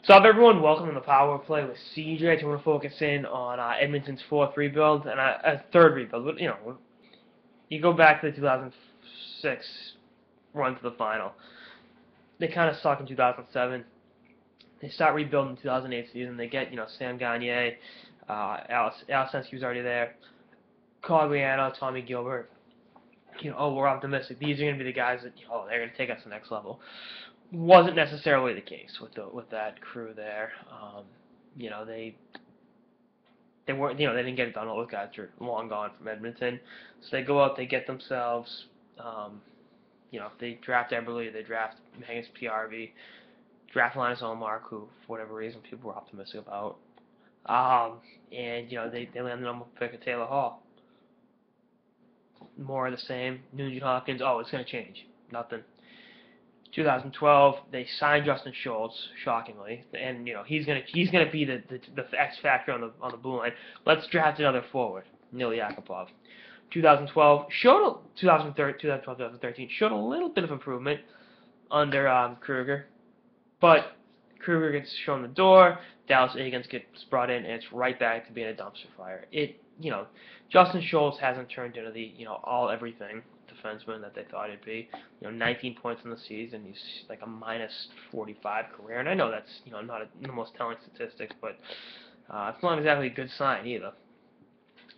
What's up, everyone? Welcome to the Power Play with CJ. I'm going to focus in on Edmonton's fourth rebuild and a third rebuild. But, you go back to the 2006 run to the final. They kind of suck in 2007. They start rebuilding in 2008 season. They get, Sam Gagner, Al Sensky's already there, Cogliano, Tommy Gilbert. We're optimistic. These are going to be the guys that, they're going to take us to the next level. Wasn't necessarily the case with that crew there. They weren't, they didn't get it done. All those guys are long gone from Edmonton, so they go out, they get themselves, they draft Eberle, they draft Magnus PRV, draft Linus Ullmark, who for whatever reason people were optimistic about, and they land the number one pick of Taylor Hall. More of the same. Nugent-Hopkins. Oh, it's gonna change. Nothing. 2012, they signed Justin Schultz, shockingly, and he's gonna be the X factor on the blue line. Let's draft another forward, Neil Yakupov. 2012 2013 showed a little bit of improvement under Kruger, but Kruger gets shown the door. Dallas Eakins gets brought in, and it's right back to being a dumpster fire. Justin Schultz hasn't turned into the all everything defenseman that they thought he'd be. 19 points in the season. He's like a -45 career, and I know that's not the most telling statistics, but it's not exactly a good sign either.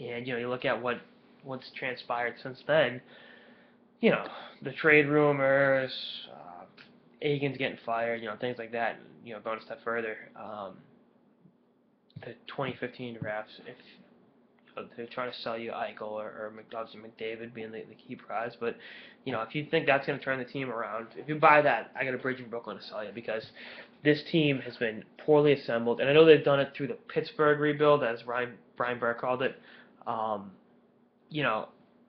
And you look at what's transpired since then. The trade rumors, Eakins getting fired, things like that. Going a step further, the 2015 drafts, if they're trying to sell you Eichel or McDavid being the key prize. But, if you think that's going to turn the team around, if you buy that, I got a bridge in Brooklyn to sell you, because this team has been poorly assembled. And I know they've done it through the Pittsburgh rebuild, as Brian Burke called it,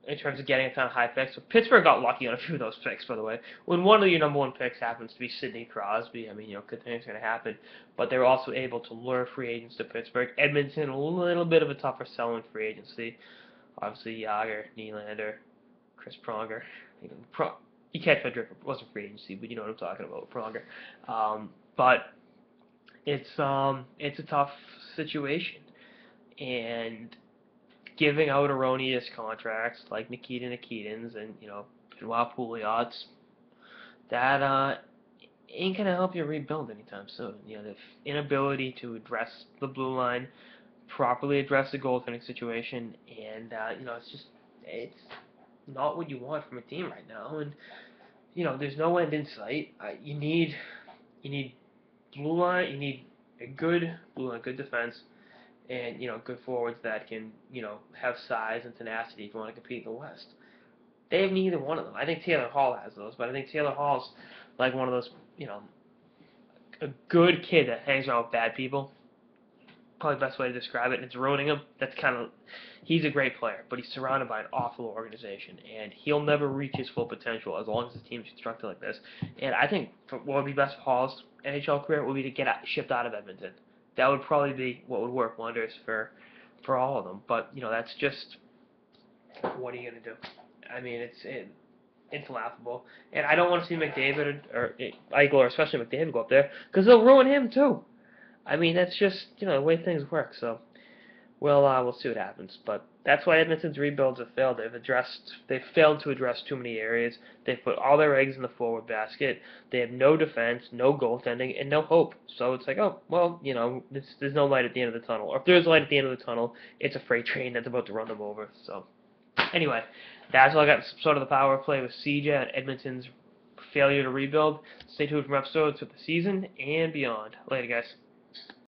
in terms of getting a ton of high picks. So Pittsburgh got lucky on a few of those picks, by the way. When one of your number one picks happens to be Sidney Crosby, good things are going to happen. But they were also able to lure free agents to Pittsburgh. Edmonton, a little bit of a tougher sell in free agency. Obviously, Yager, Nylander, Chris Pronger. You catch my drift. It wasn't free agency, but you know what I'm talking about, Pronger. But it's a tough situation. And giving out erroneous contracts like Nikita Nikitins and Benoit Pouliot's, that ain't gonna help you rebuild anytime soon. The inability to address the blue line, properly address the goaltending situation, and it's not what you want from a team right now. And there's no end in sight. You need blue line. You need a good blue line, good defense, and good forwards that can have size and tenacity if you want to compete in the West. They have neither one of them. I think Taylor Hall has those, but I think Taylor Hall's like one of those a good kid that hangs around with bad people. Probably the best way to describe it, and it's ruining him. He's a great player, but he's surrounded by an awful organization, and he'll never reach his full potential as long as the team's constructed like this. And I think what would be best for Hall's NHL career would be to get shipped out of Edmonton. That would probably be what would work wonders for all of them. But that's just, what are you gonna do? It's laughable, and I don't want to see McDavid or Eichel, or especially McDavid, go up there, because they'll ruin him too. That's just the way things work. So we'll see what happens. But that's why Edmonton's rebuilds have failed. They've failed to address too many areas. They've put all their eggs in the forward basket. They have no defense, no goaltending, and no hope. So it's like, oh, well, there's no light at the end of the tunnel. Or if there's light at the end of the tunnel, it's a freight train that's about to run them over. So anyway, that's all I got. Sort of the Power Play with CJ and Edmonton's failure to rebuild. Stay tuned for episodes for the season and beyond. Later, guys.